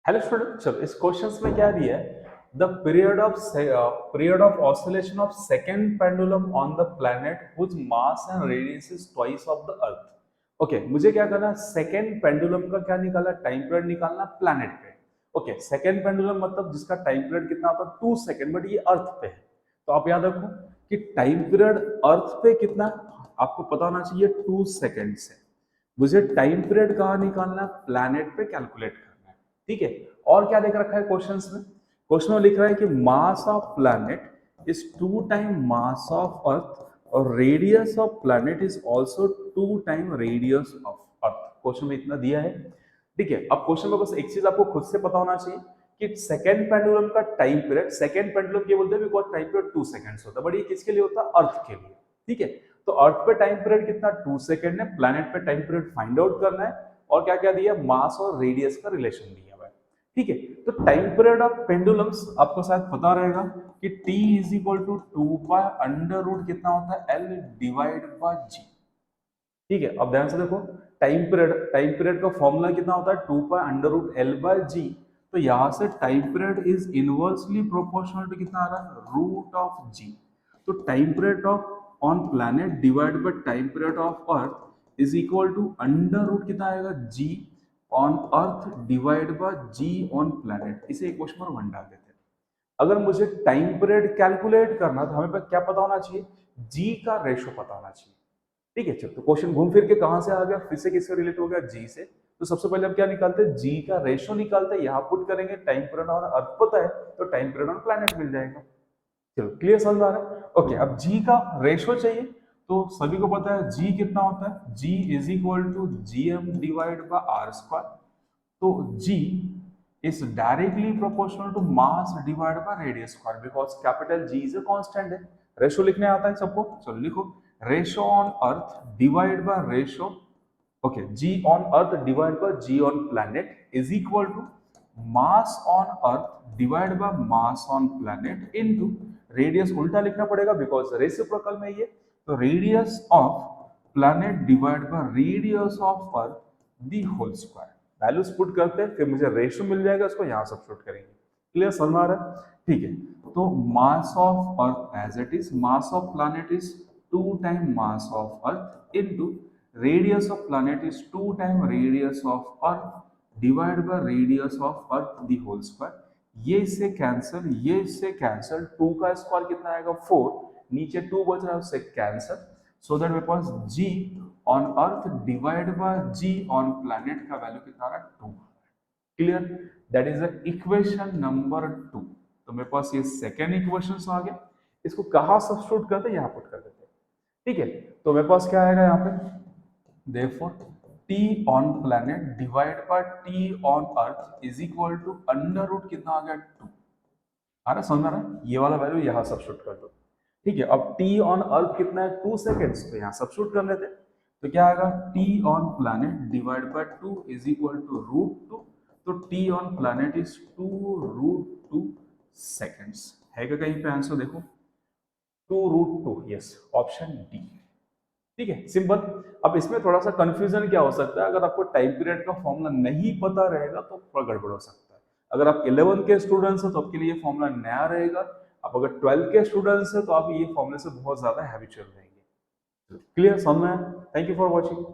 Hello student, चलो इस questions में क्या दिया है। The period of oscillation of second pendulum on the planet which mass and radius is twice of the earth. Okay, मुझे क्या करना है, सेकंड पेंडुलम का क्या निकालना, टाइम पीरियड निकालना प्लैनेट पे। ओके, सेकंड पेंडुलम मतलब जिसका टाइम पीरियड कितना होता है 2 सेकंड, बट ये अर्थ पे है। तो आप याद रखो कि टाइम पीरियड अर्थ पे कितना आपको पता होना चाहिए, 2 सेकंड से। मुझे टाइम पीरियड कहाँ निकालना है, प्लैनेट पे कैलकुलेट करना है। ठीक है, और क्या देख रखा है क्वेश्चंस में, क्वेश्चन में लिख रहा है कि mass of planet is 2 time mass of earth और radius of planet is also 2 time radius of earth. Question में इतना दिया है। ठीक है, अब क्वेश्चन में बस एक चीज आपको खुद से पता होना चाहिए कि सेकंड पेंडुलम का टाइम पीरियड, सेकंड पेंडुलम ये बोलते हैं बिकॉज टाइम पीरियड 2 सेकंड्स होता है, बट ये किसके लिए होता है, अर्थ के लिए। ठीक है, तो अर्थ पे टाइम पीरियड कितना 2 सेकंड है, प्लैनेट पे टाइम पीरियड फाइंड आउट करना है। और क्या क्या दिया, मास और रेडियस का रिलेशन दिया हुआ है। ठीक है, तो टाइम पीरियड ऑफ पेंडुलम्स आपको शायद पता रहेगा कि t is equal to 2 pi under root कितना होता है, l डिवाइड बाय g। ठीक है, अब ध्यान से देखो, टाइम पीरियड का फॉर्मूला कितना होता है, 2 pi under root l by g। तो यहां से time period is inversely proportional to कितना आ रहा है, रूट ऑफ g। तो time period of on planet divide by time period of earth is equal to under root कितना आएगा, g on earth divide by g on planet. इसे equation number 1 डाल देते हैं। अगर मुझे टाइम पीरियड कैलकुलेट करना तो हमें क्या पता होना चाहिए, g का रेशो पता होना चाहिए। ठीक है, चलो तो क्वेश्चन घूम फिर के कहां से आ गया, फिर से किससे रिलेट हो गया, जी से। तो सबसे पहले हम क्या निकालते हैं, जी का रेशो निकालते हैं, यहां पुट करेंगे, टाइम पीरियड ऑन अर्थ पता है तो टाइम पीरियड ऑन प्लैनेट मिल जाएगा। चलो क्लियर, समझ आ रहा है। ओके, अब जी का रेशो चाहिए, तो सभी को पता है जी कितना होता है, g is equal to G M divide by R square. तो g is directly proportional to mass divide by radius square, because capital G is a constant है। रेशो लिखने आता है सबको, चलो लिखो, ratio on earth divide by ratio, okay, g on earth divide by g on planet is equal to mass on earth divide by mass on planet into radius, उल्टा लिखना पड़ेगा बिकॉज रेसिप्रोकल में ये, तो radius of planet divide by radius of earth the whole square. Values put करते हैं, फिर मुझे रेशियो मिल जाएगा, उसको यहां सब्स्टिट्यूट करेंगे। क्लियर, समझ में आ रहा है। ठीक है, तो mass of earth as it is, mass of planet is 2 time mass of earth into radius of planet is 2 time radius of earth divide by radius of earth the whole square. ये इससे cancel, ये इससे cancel, 2 का square कितना आएगा 4, नीचे 2 बच रहा है उससे कैंसिल। सो दैट मेरे पास g on earth divide by g on planet का वैल्यू कितना आ रहा है, 2। Clear, that is the equation number 2। तो मेरे पास ये सेकेंड इक्वेशन आ गया, इसको कहाँ सब्स्टिट्यूट करते हैं, यहाँ पुट कर देते हैं। ठीक है, तो मेरे पास क्या आएगा यहाँ पे, therefore t on planet divided by t on earth is equal to under root कितना आ गया 2। आ रहा, समझ आ रहा है, ये वाला वैल्यू यहाँ सब्स्टिट्यूट कर दो। ठीक है, अब t ऑन अर्थ कितना है 2 सेकेंड्स, तो यहाँ सब्स्टिट्यूट कर लेते हैं। तो क्या आएगा, t on planet divide by 2 is equal to root 2। तो t on planet is 2 root 2 seconds. है क्या कहीं पे आंसर, देखो 2 रूट 2, यस, ऑप्शन डी। ठीक है, सिंपल। अब इसमें थोड़ा सा कंफ्यूजन क्या हो सकता है, अगर आपको टाइम पीरियड का फॉर्मूला नहीं पता रहेगा तो थोड़ा गड़बड़ हो सकता है। अगर आप 11 के स्टूडेंट्स हैं तो आपके लिए फॉर्मूला नया रहेगा। आप अगर 12 के स्टूडेंट्स हैं तो आप ये फॉर्मूले से बहुत ज्यादा हैबिचुअल रहेंगे। क्लियर, समझ में? Thank you for watching.